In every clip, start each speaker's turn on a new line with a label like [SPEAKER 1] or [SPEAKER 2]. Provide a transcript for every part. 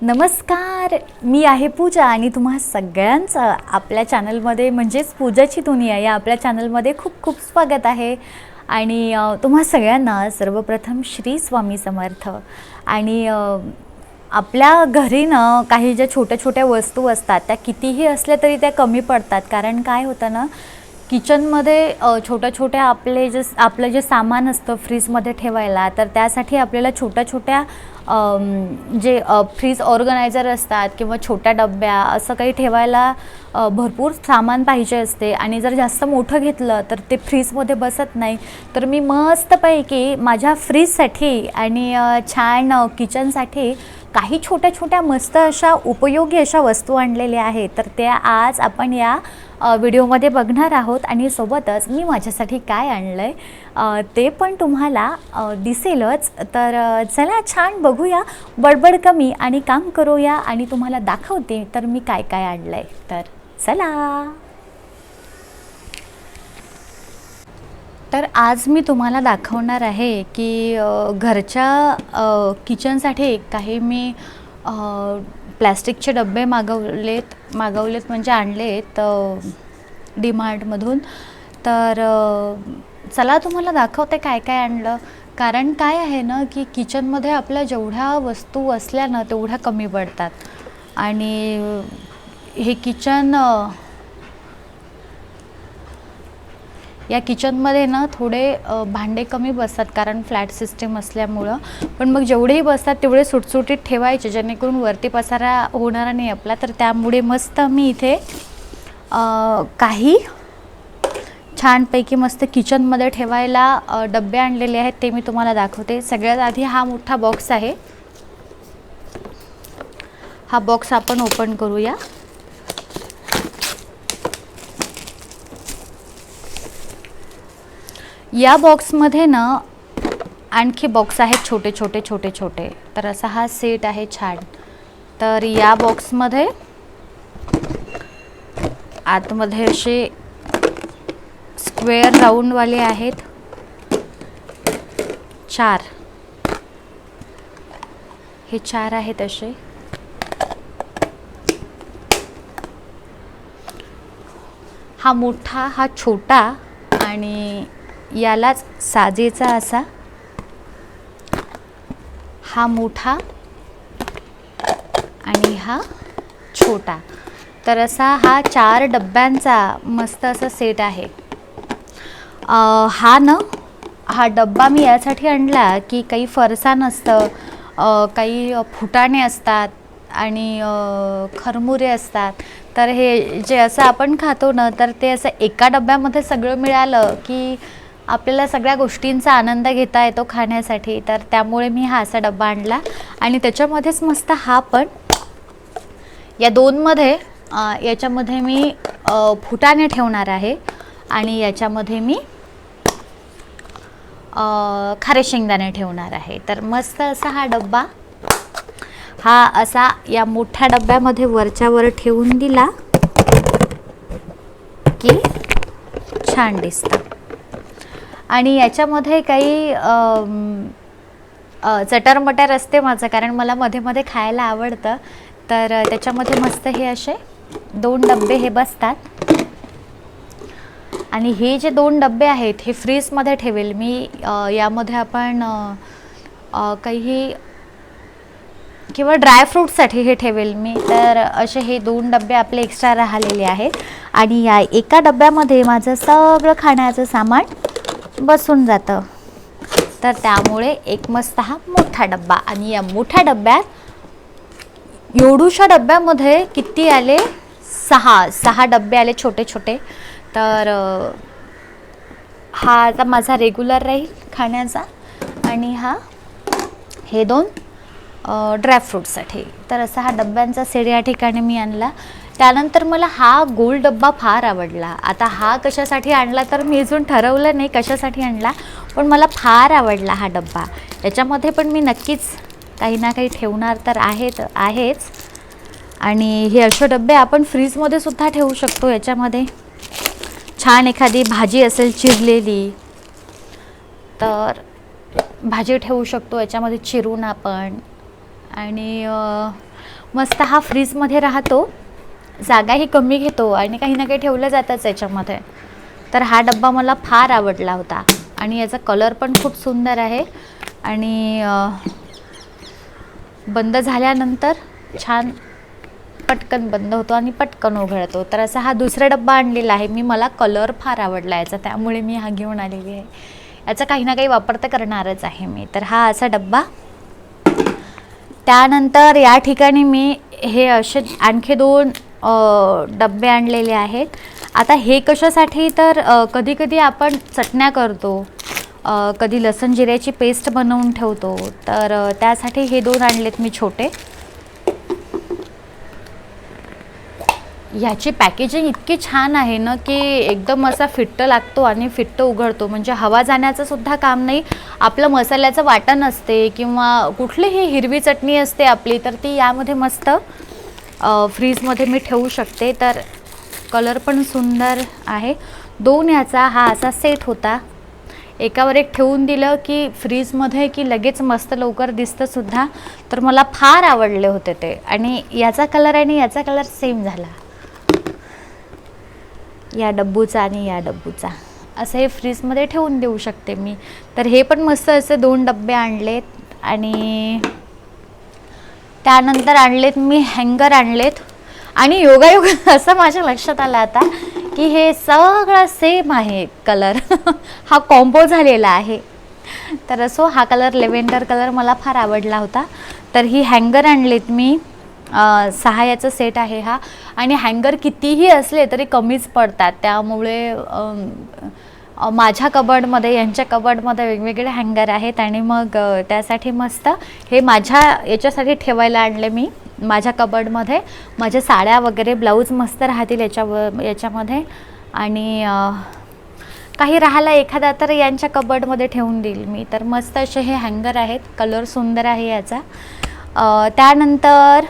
[SPEAKER 1] नमस्कार, मी आहे पूजा आणि तुम्हा सगळ्यांचं आपल्या चॅनलमध्ये म्हणजेच पूजाची दुनिया या आपल्या चॅनलमध्ये खूप खूप स्वागत आहे. आणि तुम्हा सगळ्यांना सर्वप्रथम श्री स्वामी समर्थ. आणि आपल्या घरी ना काही ज्या छोट्या छोट्या वस्तू असतात त्या कितीही असल्या तरी त्या कमी पडतात. कारण काय होतं ना, किचनमध्ये छोट्या छोट्या आपलं जे सामान असतं फ्रीजमध्ये ठेवायला, तर त्यासाठी आपल्याला छोट्या छोट्या जे फ्रीज ऑर्गनायझर असतात किंवा छोट्या डब्या असं काही ठेवायला भरपूर सामान पाहिजे असते. आणि जर जास्त मोठं घेतलं तर ते फ्रीजमध्ये बसत नाही. तर मी मस्तपैकी माझ्या फ्रीजसाठी आणि छान किचनसाठी काही छोट्या छोट्या मस्त अशा उपयोगी अशा वस्तू आणलेल्या आहेत. तर त्या आज आपण या व्हिडिओमध्ये बघणार आहोत. आणि सोबतच मी माझ्यासाठी काय आणलं आहे ते पण तुम्हाला दिसेलच. तर चला छान बघूया, बडबड कमी आणि काम करूया आणि तुम्हाला दाखवते तर मी काय काय आणलं आहे. तर चला. तर आज मी तुम्हाला दाखवणार आहे की घरच्या किचनसाठी काही मी प्लॅस्टिकचे डबे मागवलेत म्हणजे आणलेत डीमार्टमधून. तर चला तुम्हाला दाखवते काय काय आणलं. कारण काय आहे ना की किचनमध्ये आपल्या जेवढ्या वस्तू असल्या ना तेवढ्या कमी पडतात. आणि हे किचन या किचनमध्ये ना थोडे भांडे कमी बसतात कारण फ्लॅट सिस्टीम असल्यामुळं. पण मग जेवढेही बसतात तेवढे सुटसुटीत ठेवायचे जेणेकरून वरती पसारा होणारा नाही आपला. तर त्यामुळे मस्त मी इथे काही छानपैकी मस्त किचनमध्ये ठेवायला डबे आणलेले आहेत. ते मी तुम्हाला दाखवते. सगळ्यात आधी हा मोठा बॉक्स आहे. हा बॉक्स आपण ओपन करूया. या बॉक्समध्ये ना आणखी बॉक्स आहेत छोटे छोटे छोटे छोटे. तर असा हा सेट आहे छान. तर या बॉक्समध्ये आतमध्ये असे स्क्वेअर राऊंडवाले आहेत 4. हे 4 आहेत असे. हा मोठा, हा छोटा आणि यालाच साजेचा असा हा मोठा आणि हा छोटा. तर असा हा 4 डब्यांचा मस्त असा सेट आहे. हा डब्बा मी यासाठी आणला की काही फरसाण असतं, काही फुटाणे असतात आणि खरमुरे असतात. तर हे जे असं आपण खातो ना तर ते असं एका डब्यामध्ये सगळं मिळालं की आपल्याला सगळ्या गोष्टींचा आनंद घेता येतो खाण्यासाठी. तर त्यामुळे मी हा असा डब्बा आणला. आणि त्याच्यामध्येच मस्त हा पण या 2मध्ये याच्यामध्ये मी फुटाणे ठेवणार आहे आणि याच्यामध्ये मी खारे शेंगदाणे ठेवणार आहे. तर मस्त असा हा डब्बा हा असा या मोठ्या डब्यामध्ये वरच्यावर ठेवून दिला की छान दिसतं. आणि याच्यामध्ये काही चटरमटर असते माझं, कारण मला मध्ये मध्ये खायला आवडतं. तर त्याच्यामध्ये मस्त हे असे 2 डबे हे बसतात. आणि हे जे 2 डबे आहेत हे फ्रीजमध्ये ठेवेल मी. यामध्ये आपण काही किंवा ड्रायफ्रूटसाठी हे ठेवेल मी. तर असे हे 2 डबे आपले एक्स्ट्रा राहिलेले आहेत. आणि या एका डब्यामध्ये माझं सगळं खाण्याचं सामान बसून जातं. तर त्यामुळे एक मस्त हा मोठा डब्बा. आणि या मोठ्या डब्यात एवढूशा डब्यामध्ये किती आले, 6 डबे आले छोटे छोटे. तर हा आता माझा रेग्युलर राहील खाण्याचा. आणि हे 2 ड्रायफ्रूटसाठी. तर असा हा डब्यांचा सेट या ठिकाणी मी आणला. त्यानंतर मला हा गोल डब्बा फार आवडला. आता हा कशासाठी आणला तर मी अजून ठरवलं नाही कशासाठी आणला, पण मला फार आवडला हा डब्बा. याच्यामध्ये पण मी नक्कीच काही ना काही ठेवणार तर आहेच. आणि हे असे डबे आपण फ्रीजमध्ये सुद्धा ठेवू शकतो. याच्यामध्ये छान एखादी भाजी असेल चिरलेली तर भाजी ठेवू शकतो याच्यामध्ये चिरून आपण. आणि मस्त हा फ्रीजमध्ये राहतो, जागाही कमी घेतो आणि काही ना काही ठेवलं जातंच याच्यामध्ये. तर हा डब्बा मला फार आवडला होता आणि याचा कलर पण खूप सुंदर आहे आणि बंद झाल्यानंतर छान पटकन बंद होतो आणि पटकन उघडतो. तर असा हा दुसरा डब्बा आणलेला आहे मी. मला कलर फार आवडला याचा, त्यामुळे मी हा घेऊन आलेली आहे. याचा काही ना काही वापर तर करणारच आहे मी. तर हा असा डब्बा. त्यानंतर या ठिकाणी मी हे असे आणखी 2 डब्बे आणलेले आहेत. आता हे कशासाठी, तर कधी कधी आपण चटण्या करतो, कधी लसूण जिऱ्याची पेस्ट बनवून ठेवतो, तर त्यासाठी हे 2 आणलेत मी छोटे. ह्याची पॅकेजिंग इतकी छान आहे ना की एकदम असा फिट्ट लागतो आणि फिट्ट उघडतो, म्हणजे हवा जाण्याचं सुद्धा काम नाही. आपलं मसाल्याचं वाटण असते किंवा कुठलीही हिरवी चटणी असते आपली, तर ती यामध्ये मस्त फ्रीजमध्ये मी ठेवू शकते. तर कलर पण सुंदर आहे. 2 याचा हा असा सेट होता, एकावर एक ठेवून दिलं की फ्रीजमध्ये की लगेच मस्त लवकर दिसतं सुद्धा. तर मला फार आवडले होते ते. आणि याचा कलर आणि याचा कलर सेम झाला, या डब्बूचा आणि या डब्बूचा. असं हे फ्रीजमध्ये ठेवून देऊ शकते मी. तर हे पण मस्त असे 2 डब्बे आणलेत. आणि त्यानंतर आणलेत मी हँगर आणलेत. आणि योगायोग असं माझ्या लक्षात आलं आता की हे सगळं सेम आहे कलर. हा कॉम्बो झालेला आहे. तर असो, हा कलर लेव्हेंडर कलर मला फार आवडला होता. तर ही हँगर आणलेत मी. 6 याचा सेट आहे हा. आणि हँगर कितीही असले तरी कमीच पडतात, त्यामुळे माझ्या कबर्डमध्ये, यांच्या कबर्डमध्ये वेगवेगळे हँगर आहेत. आणि मग त्यासाठी मस्त हे माझ्या याच्यासाठी ठेवायला आणले मी. माझ्या कबर्डमध्ये माझ्या साड्या वगैरे ब्लाऊज मस्त राहतील याच्यामध्ये. आणि काही राहिला एखादा तर यांच्या कबर्डमध्ये ठेवून देईल मी. तर मस्त असे हे हँगर आहेत, कलर सुंदर आहे याचा. त्यानंतर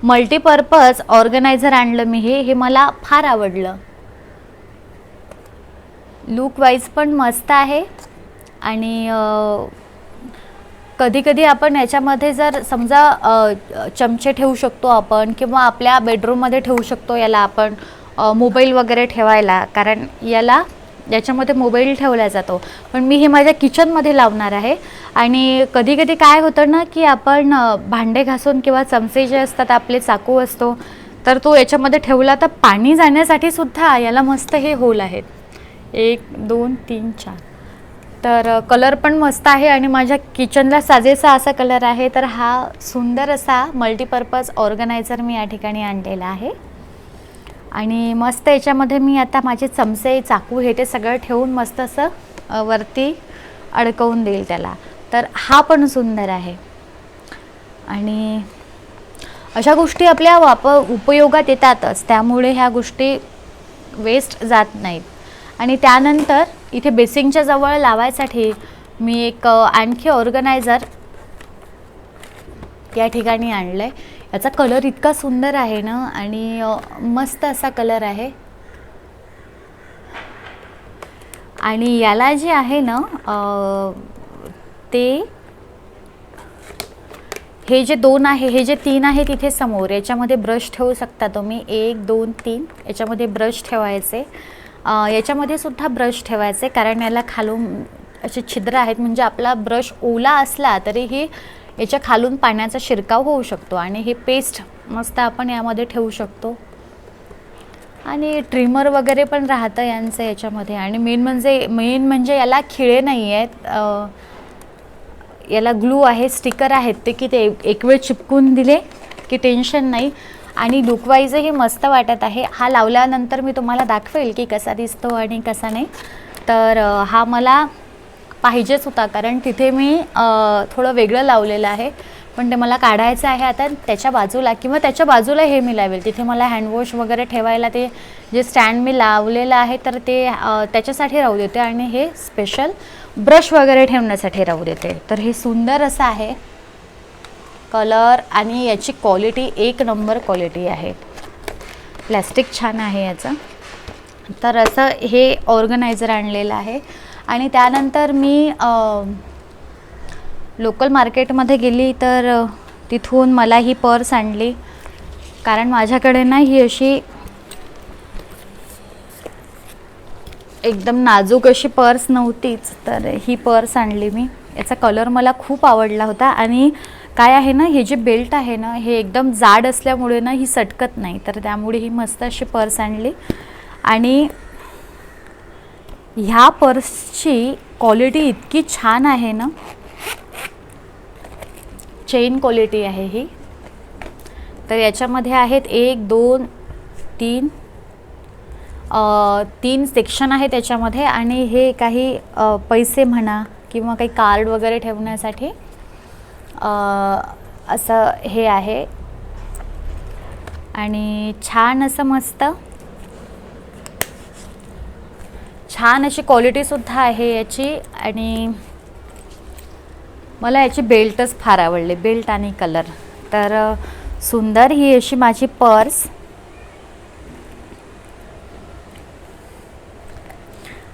[SPEAKER 1] मल्टीपर्पज ऑर्गनायझर आणलं मी. हे मला फार आवडलं. लुक वाईज पण मस्त आहे. आणि कधी कधी आपण याच्यामध्ये जर समजा चमचे ठेवू शकतो आपण, किंवा आपल्या बेडरूममध्ये ठेवू शकतो याला आपण, मोबाईल वगैरे ठेवायला, कारण याच्यामध्ये मोबाईल ठेवला जातो. पण मी हे माझ्या किचनमध्ये लावणार आहे. आणि कधी कधी काय होतं ना की आपण भांडे घासून किंवा चमचे जे असतात आपले, चाकू असतो, तर तो याच्यामध्ये ठेवला तर पाणी जाण्यासाठी सुद्धा याला मस्त हे होल आहेत. 1 2 3 4. तर कलर पण मस्त आहे आणि माझ्या किचनला साजेसा असा कलर आहे. तर हा सुंदर असा मल्टीपर्पज ऑर्गनायझर मी या ठिकाणी आणलेला आहे. आणि मस्त याच्यामध्ये मी आता माझे चमचे, चाकू हे ते सगळं ठेवून मस्त असं वरती अडकवून देईल त्याला. तर हा पण सुंदर आहे. आणि अशा गोष्टी आपल्या उपयोगात येतातच, त्यामुळे ह्या गोष्टी वेस्ट जात नाहीत. आणि त्यानंतर इथे बेसिंगच्या जवळ लावायसाठी मी एक आणखी ऑर्गनायझर या ठिकाणी आणलं आहे. याचा कलर इतका सुंदर आहे ना, आणि मस्त असा कलर आहे. आणि याला जे आहे ना ते हे जे 2 आहे, हे जे 3 आहे तिथे समोर, याच्यामध्ये ब्रश ठेवू शकता तुम्ही. 1 2 3 याच्यामध्ये ब्रश ठेवायचे. याच्यामध्ये सुद्धा ब्रश ठेवायचे, कारण याला खालून असे छिद्र आहेत, म्हणजे आपला ब्रश ओला असला तरीही याच्या खालून पाण्याचा शिरकाव होऊ शकतो. आणि हे पेस्ट मस्त आपण यामध्ये ठेवू शकतो. आणि ट्रिमर वगैरे पण राहतं यांचं याच्यामध्ये. आणि मेन म्हणजे याला खिळे नाही आहेत, याला ग्लू आहे, स्टिकर आहेत ते, की ते एक वेळ चिपकून दिले की टेन्शन नाही. आणि लुकवाईजही मस्त वाटत आहे. हा लावल्यानंतर मी तुम्हाला दाखवेल की कसा दिसतो आणि कसा नाही. तर हा मला पाहिजेच होता, कारण तिथे मी थोडं वेगळं लावलेलं आहे, पण ते मला काढायचं आहे आता. त्याच्या बाजूला किंवा त्याच्या बाजूला हे मी लावेल, तिथे मला हँडवॉश वगैरे ठेवायला ते जे स्टँड मी लावलेलं आहे तर ते त्याच्यासाठी राहू देते. आणि हे स्पेशल ब्रश वगैरे ठेवण्यासाठी राहू देते. तर हे सुंदर असं आहे कलर. आणि याची क्वालिटी 1 नंबर क्वालिटी आहे. प्लॅस्टिक छान आहे याचं. तर असं हे ऑर्गनायझर आणलेलं आहे. आणि त्यानंतर मी लोकल मार्केटमध्ये गेली तर तिथून मला ही पर्स आणली, कारण माझ्याकडे ना ही अशी एकदम नाजूक अशी पर्स नव्हतीच, तर ही पर्स आणली मी. याचा कलर मला खूप आवडला होता आणि काय आहे ना, हे जे बेल्ट आहे ना हे एकदम जाड असल्यामुळे ना ही सटकत नाही, तर त्यामुळे ही मस्त अशी पर्स आणली. आणि ह्या पर्सची क्वालिटी इतकी छान आहे ना, चेन क्वालिटी आहे ही. तर याच्यामध्ये आहेत 1 2 3 3 सेक्शन आहे त्याच्यामध्ये. आणि हे काही पैसे म्हणा किंवा काही कार्ड वगैरे ठेवण्यासाठी असं हे आहे. आणि छान असं मस्त छान अशी क्वालिटीसुद्धा आहे याची. आणि मला याची बेल्टच फार आवडली, बेल्ट आणि कलर. तर सुंदर ही अशी माझी पर्स.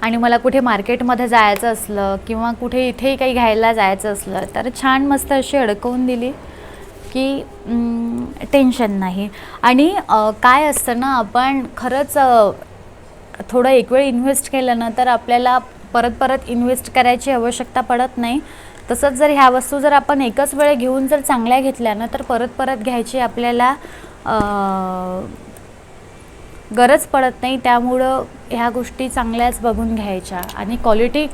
[SPEAKER 1] आणि मला कुठे मार्केटमध्ये जायचं असलं किंवा कुठे इथेही काही घ्यायला जायचं असलं तर छान मस्त अशी अडकवून दिली की टेन्शन नाही. आणि काय असतं ना, आपण खरंच थोडं एक वेळ इन्व्हेस्ट केलं ना तर आपल्याला परत परत इन्व्हेस्ट करायची आवश्यकता पडत नाही. तसंच जर ह्या वस्तू जर आपण एकच वेळ घेऊन जर चांगल्या घेतल्या ना तर परत परत घ्यायची आपल्याला गरज पडत नाही. त्यामुळं ह्या गोष्टी चांगल्याच बघून घ्यायच्या. आणि क्वालिटी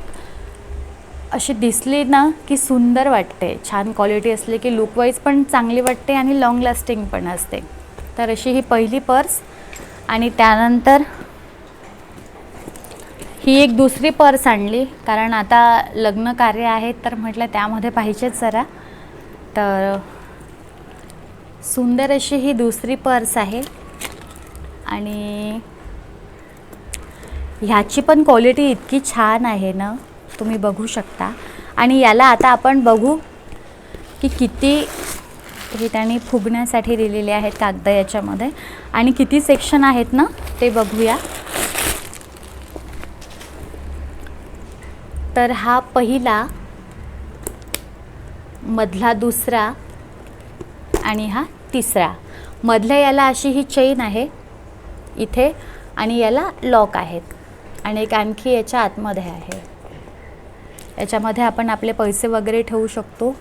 [SPEAKER 1] अशी दिसली ना की सुंदर वाटते. छान क्वालिटी असली की लुकवाईज पण चांगली वाटते आणि लॉंग लास्टिंग पण असते. तर अशी ही पहिली पर्स. आणि त्यानंतर ही एक दुसरी पर्स आणली, कारण आता लग्न कार्य आहेत तर म्हटलं त्यामध्ये पाहिजेच जरा. तर सुंदर अशी ही दुसरी पर्स आहे. आणि ह्याची पण क्वालिटी इतकी छान आहे ना, तुम्ही बघू शकता. आणि याला आता आपण बघू की किती हे त्यांनी फुगण्यासाठी दिलेले आहेत कागद याच्यामध्ये आणि किती सेक्शन आहेत ना ते बघूया. तर हा पहिला, मधला दुसरा आणि हा तिसरा. मधल्या याला अशी ही चेन आहे इथे आणि याला लॉक आहेत. आणि एक आणखी याच्या आतमध्ये आहे. याच्यामध्ये आपण आपले पैसे वगैरे ठेवू शकतो,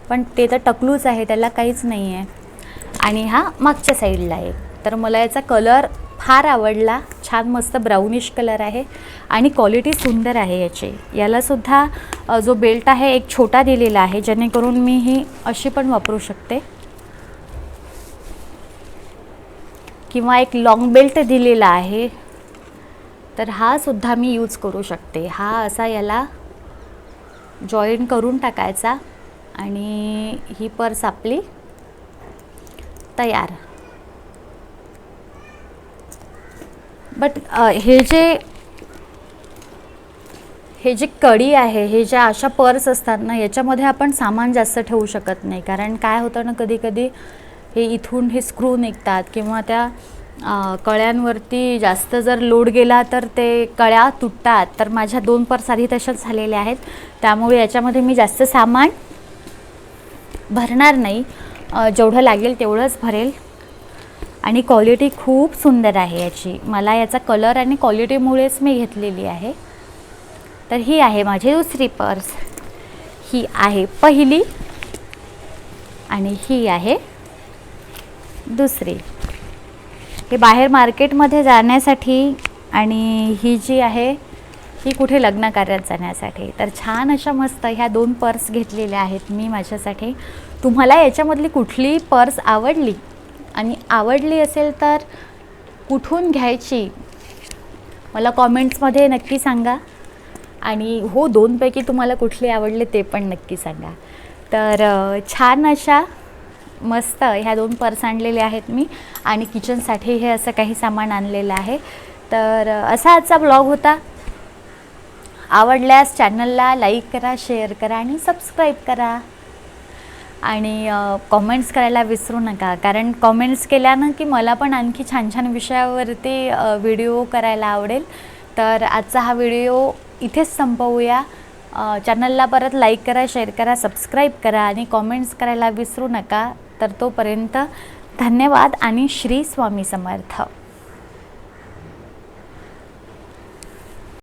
[SPEAKER 1] पण ते तर टकलूच आहे, त्याला काहीच नाही आहे. आणि हा मागच्या साईडला आहे. तर मला याचा कलर फार आवडला. छान मस्त ब्राउनिश कलर आहे आणि क्वालिटी सुंदर आहे याची. यालासुद्धा जो बेल्ट आहे एक छोटा दिलेला आहे, जेणेकरून मी ही अशी पण वापरू शकते किंवा एक लॉंग बेल्ट दिलेला आहे, तर हा सुद्धा मी यूज करू शकते. हा असा याला जॉईन करून टाकायचा आणि ही पर्स आपली तयार. बट हे जे कडी आहे, हे ज्या अशा पर्स असतात ना याच्यामध्ये आपण सामान जास्त ठेवू शकत नाही. कारण काय होतं ना, कधी कधी हे इथून हे स्क्रू निघतात किंवा त्या कळ्यांवरती जास्त जर लोड गेला तर ते कळ्या तुटतात. तर माझ्या 2 पर्स आधी तशाच झालेल्या आहेत. त्यामुळे याच्यामध्ये मी जास्त सामान भरणार नाही, जेवढं लागेल तेवढंच भरेल. आणि क्वालिटी खूप सुंदर आहे याची. मला याचा कलर आणि क्वालिटीमुळेच मी घेतलेली आहे. तर ही आहे माझी दुसरी पर्स. ही आहे पहिली आणि ही आहे दुसरी. हे बाहेर मार्केटमध्ये जाण्यासाठी आणि ही जी आहे ही कुठे लग्न कार्यात जाण्यासाठी. तर छान अशा मस्त ह्या 2 पर्स घेतलेल्या आहेत मी माझ्यासाठी. तुम्हाला याच्यामधली कुठली पर्स आवडली आणि आवडली असेल तर कुठून घ्यायची मला कॉमेंट्समध्ये नक्की सांगा. आणि हो, 2 पैकी तुम्हाला कुठली आवडली ते पण नक्की सांगा. तर छान अशा मस्त ह्या 2 पर्स आणलेल्या आहेत मी आणि किचनसाठी हे असं काही सामान आणलेलं आहे. तर असा आजचा ब्लॉग होता. आवडल्यास चॅनलला लाईक करा, शेअर करा आणि सबस्क्राईब करा. आणि कॉमेंट्स करायला विसरू नका, कारण कॉमेंट्स केल्यानं की मला पण आणखी छान छान विषयावरती व्हिडिओ करायला आवडेल. तर आजचा हा व्हिडिओ इथेच संपवूया. चॅनलला परत लाईक करा, शेअर करा, सबस्क्राईब करा आणि कॉमेंट्स करायला विसरू नका. तर तोपर्यंत धन्यवाद आणि श्री स्वामी समर्थ.